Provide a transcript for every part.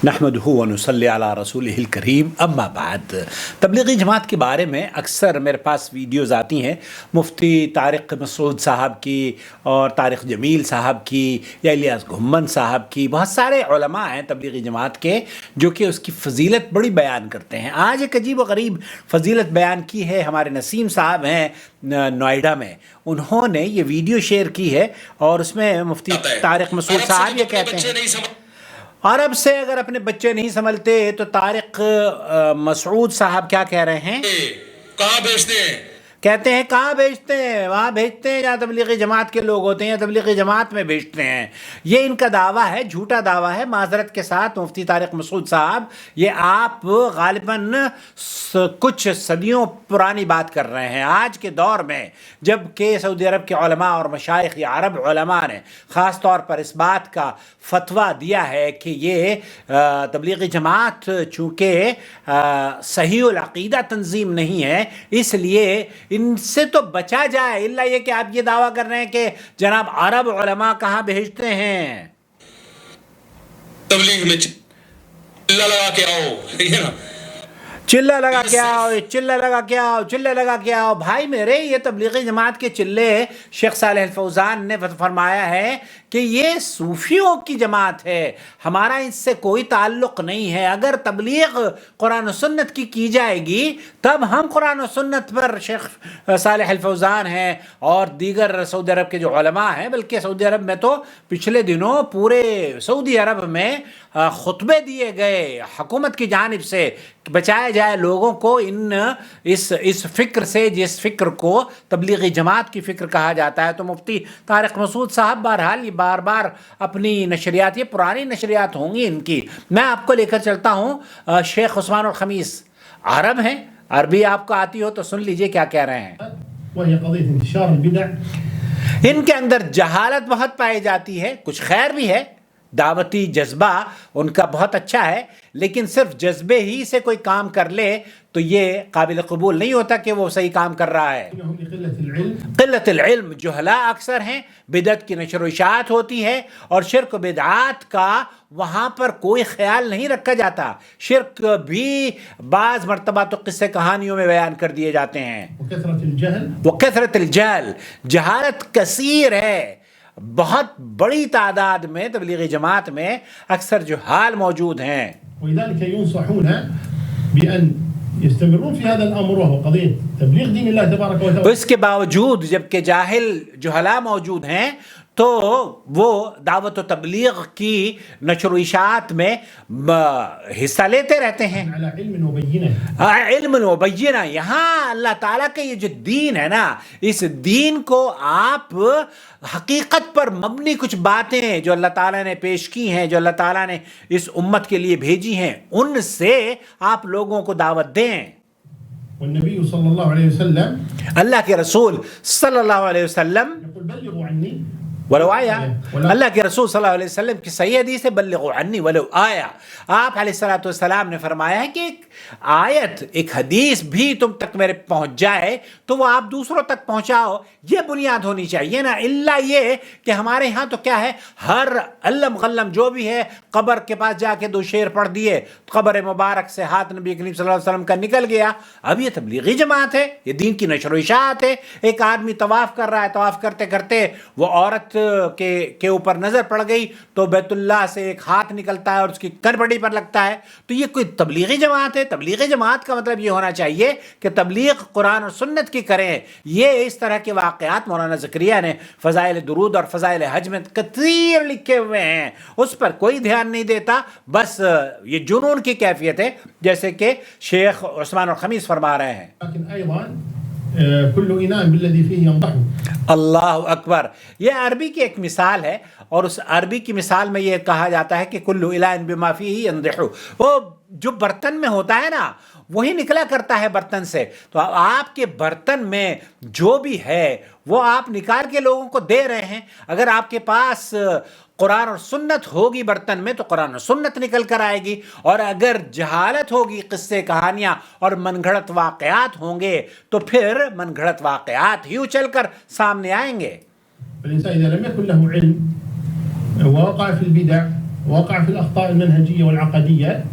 نحمدہ ونصلی علی رسولہ الکریم اما بعد۔ تبلیغی جماعت کے بارے میں اکثر میرے پاس ویڈیوز آتی ہیں مفتی طارق مسعود صاحب کی اور طارق جمیل صاحب کی یا الیاس گھمن صاحب کی، بہت سارے علماء ہیں تبلیغی جماعت کے جو کہ اس کی فضیلت بڑی بیان کرتے ہیں۔ آج ایک عجیب و غریب فضیلت بیان کی ہے ہمارے نسیم صاحب ہیں نوئیڈا میں، انہوں نے یہ ویڈیو شیئر کی ہے اور اس میں مفتی طارق مسعود صاحب یہ کہتے ہیں عرب سے اگر اپنے بچے نہیں سنبھلتے تو طارق مسعود صاحب کیا کہہ رہے ہیں؟ کہاں بھیجتے ہیں؟ کہتے ہیں کہاں بھیجتے ہیں؟ وہاں بھیجتے ہیں جہاں تبلیغی جماعت کے لوگ ہوتے ہیں، تبلیغی جماعت میں بھیجتے ہیں۔ یہ ان کا دعویٰ ہے، جھوٹا دعویٰ ہے۔ معذرت کے ساتھ مفتی طارق مسعود صاحب، یہ آپ غالباً کچھ صدیوں پرانی بات کر رہے ہیں۔ آج کے دور میں جب کہ سعودی عرب کے علماء اور مشائخ یا عرب علماء نے خاص طور پر اس بات کا فتویٰ دیا ہے کہ یہ تبلیغی جماعت چونکہ صحیح العقیدہ تنظیم نہیں ہے، اس لیے ان سے تو بچا جائے، الا یہ کہ آپ یہ دعویٰ کر رہے ہیں کہ جناب عرب علماء کہاں بھیجتے ہیں؟ تبلیغ میں چلہ لگا کے آؤ، چلہ لگا کے آؤ، چلہ لگا کے آؤ، چلہ لگا کے آؤ۔ بھائی میرے، یہ تبلیغی جماعت کے چلے شیخ صالح الفوزان نے فرمایا ہے کہ یہ صوفیوں کی جماعت ہے، ہمارا اس سے کوئی تعلق نہیں ہے۔ اگر تبلیغ قرآن و سنت کی جائے گی تب ہم قرآن و سنت پر شیخ صالح الفوزان ہیں اور دیگر سعودی عرب کے جو علماء ہیں، بلکہ سعودی عرب میں تو پچھلے دنوں پورے سعودی عرب میں خطبے دیے گئے حکومت کی جانب سے، بچایا جائے لوگوں کو اس فکر سے جس فکر کو تبلیغی جماعت کی فکر کہا جاتا ہے۔ تو مفتی طارق مسعود صاحب بہرحال یہ بار بار اپنی نشریات، یہ پرانی نشریات ہوں گی ان کی، میں آپ کو لے کر چلتا ہوں شیخ عثمان الخمیس، عرب ہیں، عربی آپ کو آتی ہو تو سن لیجئے کیا کہہ رہے ہیں۔ وهي قضية انتشار البدع، ان کے اندر جہالت بہت پائی جاتی ہے، کچھ خیر بھی ہے، دعوتی جذبہ ان کا بہت اچھا ہے، لیکن صرف جذبے ہی سے کوئی کام کر لے تو یہ قابل قبول نہیں ہوتا کہ وہ صحیح کام کر رہا ہے۔ انهم لقلة العلم، قلت العلم، جہلا اکثر ہیں، بدعت کی نشر و اشاعت ہوتی ہے اور شرک و بدعات کا وہاں پر کوئی خیال نہیں رکھا جاتا۔ شرک بھی بعض مرتبہ تو قصے کہانیوں میں بیان کر دیے جاتے ہیں۔ وكثرة الجهل، وکثرت الجہل، جہالت کثیر ہے، بہت بڑی تعداد میں تبلیغی جماعت میں اکثر جہال موجود ہیں۔ ولذلك ينصحون بأن يستمرون في هذا الأمر وهو قضية تبليغ دين الله تبارك تو وتعالى. اس کے باوجود جب کہ جہلا موجود ہیں تو وہ دعوت و تبلیغ کی نشر و اشاعت میں حصہ لیتے رہتے ہیں۔ على علم وبينة، علم و بینہ، یہاں اللہ تعالیٰ کا یہ جو دین ہے نا، اس دین کو آپ حقیقت پر مبنی کچھ باتیں جو اللہ تعالیٰ نے پیش کی ہیں، جو اللہ تعالیٰ نے اس امت کے لیے بھیجی ہیں، ان سے آپ لوگوں کو دعوت دیں۔ والنبي صلى الله عليه وسلم اللہ کے رسول صلی اللہ علیہ وسلم يقول بلغوا عني ولو آیا، اللہ کے رسول صلی اللہ علیہ وسلم کی صحیح حدیث ہے بلغوا عنی ولو آیا، آپ علیہ الصلوۃ والسلام نے فرمایا ہے کہ ایک آیت، ایک حدیث بھی تم تک میرے پہنچ جائے تو وہ آپ دوسروں تک پہنچاؤ، یہ بنیاد ہونی چاہیے نا۔ الا یہ کہ ہمارے ہاں تو کیا ہے، ہر علم غلم جو بھی ہے قبر کے پاس جا کے 2 شعر پڑھ دیے، قبر مبارک سے ہاتھ نبی کریم صلی اللہ علیہ وسلم کا نکل گیا۔ اب یہ تبلیغی جماعت ہے، یہ دین کی نشر و اشاعت ہے۔ ایک آدمی طواف کر رہا ہے، طواف کرتے کرتے وہ عورت کے اوپر نظر پڑ گئی تو بیت اللہ سے ایک ہاتھ نکلتا ہے اور اس کی کنپٹی پر لگتا ہے، تو یہ کوئی تبلیغی جماعت ہے؟ تبلیغی جماعت کا مطلب یہ ہونا چاہیے کہ تبلیغ قرآن اور سنت کی کریں۔ یہ اس طرح کے واقعات مولانا زکریا نے فضائل درود اور فضائل حج میں کثیر لکھے ہوئے ہیں، اس پر کوئی دھیان نہیں دیتا، بس یہ جنون کی کیفیت ہے، جیسے کہ شیخ عثمان الخمیس فرما رہے ہیں۔ لكن أيضا كل إناء بالذي فيه ينضح. اللہ اکبر، یہ عربی کی ایک مثال ہے، اور اس عربی کی مثال میں یہ کہا جاتا ہے کہ کل الہ بما فیہ ینضح، وہ جو برتن میں ہوتا ہے نا وہی نکلا کرتا ہے برتن سے، تو آپ کے برتن میں جو بھی ہے وہ آپ نکال کے لوگوں کو دے رہے ہیں۔ اگر آپ کے پاس قرآن اور سنت ہوگی برتن میں تو قرآن اور سنت نکل کر آئے گی، اور اگر جہالت ہوگی، قصے کہانیاں اور من گھڑت واقعات ہوں گے تو پھر من گھڑت واقعات ہی اچل کر سامنے آئیں گے۔ فالإنسان إذا لم يكن له علم ووقع في البدع وقع في الأخطاء المنهجية والعقدية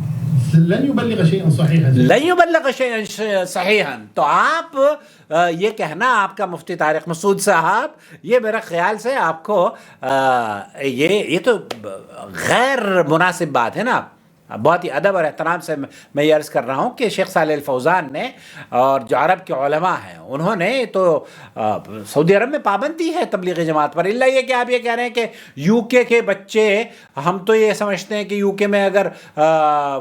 لن يبلغ شيئا صحيحا. لن يبلغ شيئا صحیحا. تو آپ یہ کہنا آپ کا مفتی طارق مسعود صاحب، یہ میرے خیال سے آپ کو یہ تو غیر مناسب بات ہے نا. بہت ہی ادب اور احترام سے میں یہ عرض کر رہا ہوں کہ شیخ صالح الفوزان نے اور جو عرب کے علماء ہیں انہوں نے تو سعودی عرب میں پابندی ہے تبلیغ جماعت پر. اللہ یہ کہ آپ یہ کہہ رہے ہیں کہ یو کے بچے، ہم تو یہ سمجھتے ہیں کہ یو کے میں اگر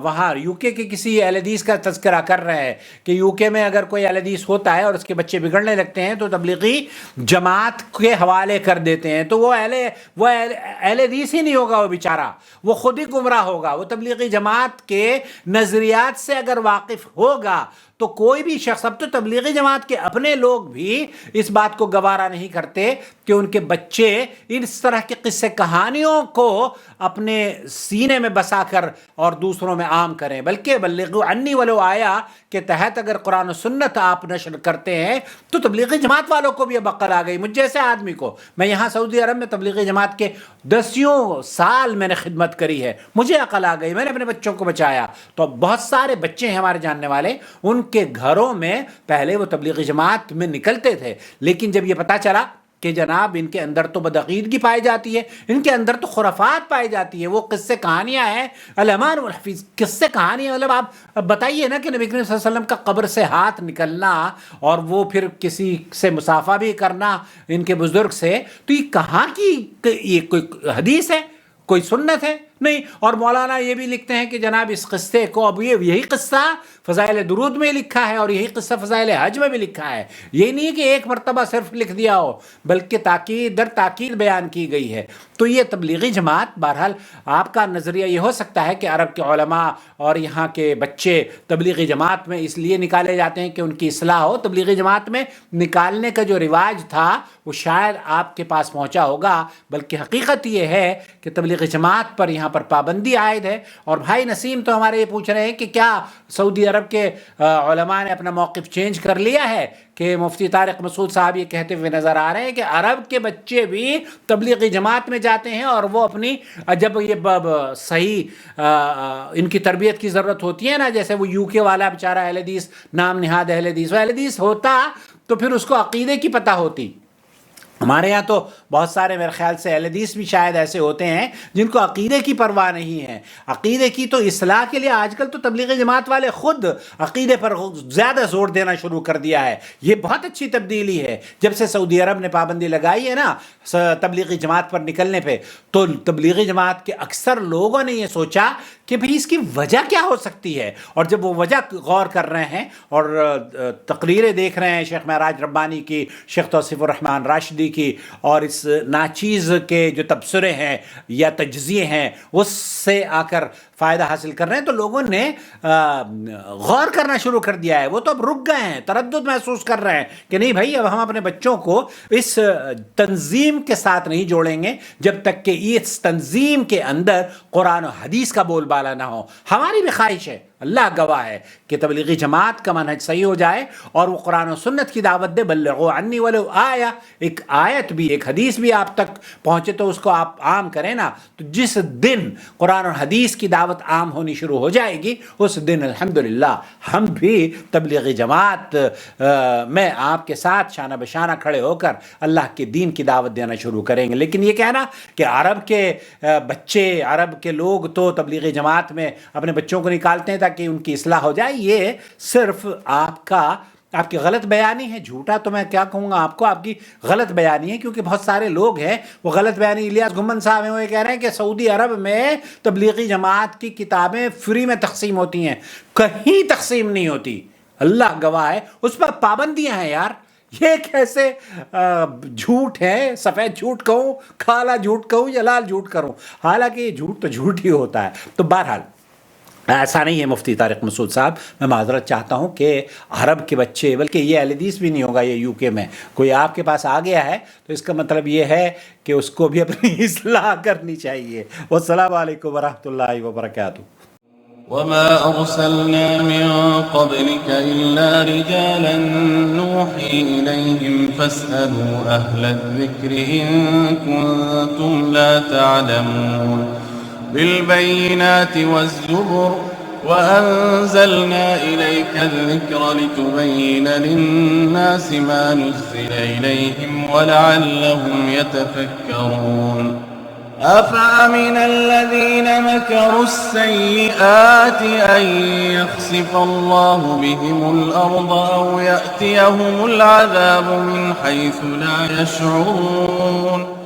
وہاں یو کے کسی اہل حدیث کا تذکرہ کر رہے ہیں کہ یو کے میں اگر کوئی اہل حدیث ہوتا ہے اور اس کے بچے بگڑنے لگتے ہیں تو تبلیغی جماعت کے حوالے کر دیتے ہیں. تو وہ اہل حدیث ہی نہیں ہوگا، وہ بیچارہ وہ خود ہی گمراہ ہوگا. وہ تبلیغی جماعت کے نظریات سے اگر واقف ہوگا تو کوئی بھی شخص، اب تو تبلیغی جماعت کے اپنے لوگ بھی اس بات کو گوارا نہیں کرتے کہ ان کے بچے اس طرح کے قصے کہانیوں کو اپنے سینے میں بسا کر اور دوسروں میں عام کریں، بلکہ بلغوا عنی ولو آیا کے تحت اگر قرآن و سنت آپ نشر کرتے ہیں تو تبلیغی جماعت والوں کو بھی اب عقل آ گئی. مجھ جیسے آدمی کو، میں یہاں سعودی عرب میں تبلیغی جماعت کے 10 سال میں نے خدمت کری ہے، مجھے عقل آ گئی، میں نے اپنے بچوں کو بچایا. تو بہت سارے بچے ہیں ہمارے جاننے والے، ان کے گھروں میں پہلے وہ تبلیغی جماعت میں نکلتے تھے، لیکن جب یہ پتہ چلا کہ جناب ان کے اندر تو بدعقیدگی پائی جاتی ہے، ان کے اندر تو خرافات پائی جاتی ہے، وہ قصے کہانیاں ہیں الامان والحفیظ، قصے کہانیاں. مطلب آپ بتائیے نا کہ نبی کریم صلی اللہ علیہ وسلم کا قبر سے ہاتھ نکلنا اور وہ پھر کسی سے مصافحہ بھی کرنا ان کے بزرگ سے، تو یہ کہاں کی یہ کوئی حدیث ہے، کوئی سنت ہے؟ نہیں. اور مولانا یہ بھی لکھتے ہیں کہ جناب اس قصے کو، اب یہی قصہ فضائل درود میں لکھا ہے اور یہی قصہ فضائل حج میں بھی لکھا ہے. یہ نہیں کہ ایک مرتبہ صرف لکھ دیا ہو، بلکہ تاکید در تاکید بیان کی گئی ہے. تو یہ تبلیغی جماعت، بہرحال آپ کا نظریہ یہ ہو سکتا ہے کہ عرب کے علماء اور یہاں کے بچے تبلیغی جماعت میں اس لیے نکالے جاتے ہیں کہ ان کی اصلاح ہو. تبلیغی جماعت میں نکالنے کا جو رواج تھا وہ شاید آپ کے پاس پہنچا ہوگا، بلکہ حقیقت یہ ہے کہ تبلیغی جماعت پر یہاں پر پابندی عائد ہے. اور بھائی نسیم تو ہمارے یہ پوچھ رہے ہیں کہ کیا سعودی عرب کے علماء نے اپنا موقف چینج کر لیا ہے، کہ مفتی طارق مسعود صاحب یہ کہتے ہوئے نظر آ رہے ہیں کہ عرب کے بچے بھی تبلیغی جماعت میں جاتے ہیں اور وہ اپنی جب یہ صحیح ان کی تربیت کی ضرورت ہوتی ہے نا، جیسے وہ یو کے والا بیچارہ اہل حدیث، نام نہاد اہل حدیث، وہ اہل حدیث ہوتا تو پھر اس کو عقیدے کی پتہ ہوتی. ہمارے یہاں تو بہت سارے میرے خیال سے اہل حدیث بھی شاید ایسے ہوتے ہیں جن کو عقیدے کی پرواہ نہیں ہے. عقیدے کی تو اصلاح کے لیے آج کل تو تبلیغی جماعت والے خود عقیدے پر زیادہ زور دینا شروع کر دیا ہے. یہ بہت اچھی تبدیلی ہے. جب سے سعودی عرب نے پابندی لگائی ہے نا تبلیغی جماعت پر نکلنے پہ، تو تبلیغی جماعت کے اکثر لوگوں نے یہ سوچا کہ بھئی اس کی وجہ کیا ہو سکتی ہے. اور جب وہ وجہ غور کر رہے ہیں اور تقریریں دیکھ رہے ہیں شیخ معراج ربانی کی، شیخ توصیف الرحمن راشدی کی، اور اس ناچیز کے جو تبصرے ہیں یا تجزیے ہیں اس سے آ کر فائدہ حاصل کر رہے ہیں، تو لوگوں نے غور کرنا شروع کر دیا ہے. وہ تو اب رک گئے ہیں، تردد محسوس کر رہے ہیں کہ نہیں بھائی اب ہم اپنے بچوں کو اس تنظیم کے ساتھ نہیں جوڑیں گے جب تک کہ اس تنظیم کے اندر قرآن و حدیث کا بول بالا نہ ہو. ہماری بھی خواہش ہے، اللہ گواہ ہے، کہ تبلیغی جماعت کا منہج صحیح ہو جائے اور وہ قرآن و سنت کی دعوت دے. بلغوا عنی ولو آیا، ایک آیت بھی، ایک حدیث بھی آپ تک پہنچے تو اس کو آپ عام کریں نا. تو جس دن قرآن اور حدیث کی دعوت عام ہونی شروع ہو جائے گی اس دن الحمدللہ ہم بھی تبلیغی جماعت میں آپ کے ساتھ شانہ بشانہ کھڑے ہو کر اللہ کے دین کی دعوت دینا شروع کریں گے. لیکن یہ کہنا کہ عرب کے بچے، عرب کے لوگ تو تبلیغی جماعت میں اپنے بچوں کو نکالتے ہیں تاکہ ان کی اصلاح ہو جائے، یہ صرف آپ کی غلط بیانی ہے. جھوٹا تو میں کیا کہوں گا آپ کو، آپ کی غلط بیانی ہے، کیونکہ بہت سارے لوگ ہیں وہ غلط بیانی. الیاس گھمن صاحب ہیں، وہ یہ کہہ رہے ہیں کہ سعودی عرب میں تبلیغی جماعت کی کتابیں فری میں تقسیم ہوتی ہیں. کہیں تقسیم نہیں ہوتی، اللہ گواہ ہے، اس پر پابندیاں ہیں یار. یہ کیسے جھوٹ ہے؟ سفید جھوٹ کہوں، کالا جھوٹ کہوں یا لال جھوٹ کروں، حالانکہ یہ جھوٹ تو جھوٹ ہی ہوتا ہے. تو بہرحال ایسا نہیں ہے مفتی طارق مسعود صاحب. میں معذرت چاہتا ہوں کہ عرب کے بچے، بلکہ یہ اہل حدیث بھی نہیں ہوگا، یہ یو کے میں کوئی آپ کے پاس آ گیا ہے تو اس کا مطلب یہ ہے کہ اس کو بھی اپنی اصلاح کرنی چاہیے. والسلام علیکم ورحمۃ اللہ وبرکاتہ. وما أرسلنا من قبلك إلا رجالا نوحي إليهم فاسألوا أهل الذكر إن كنتم لا تعلمون. بالبينات والزبر وأنزلنا إليك الذكر لتبين للناس ما نزل إليهم ولعلهم يتفكرون أفأمن الذين مكروا السيئات أن يخسف الله بهم الأرض أو يأتيهم العذاب من حيث لا يشعرون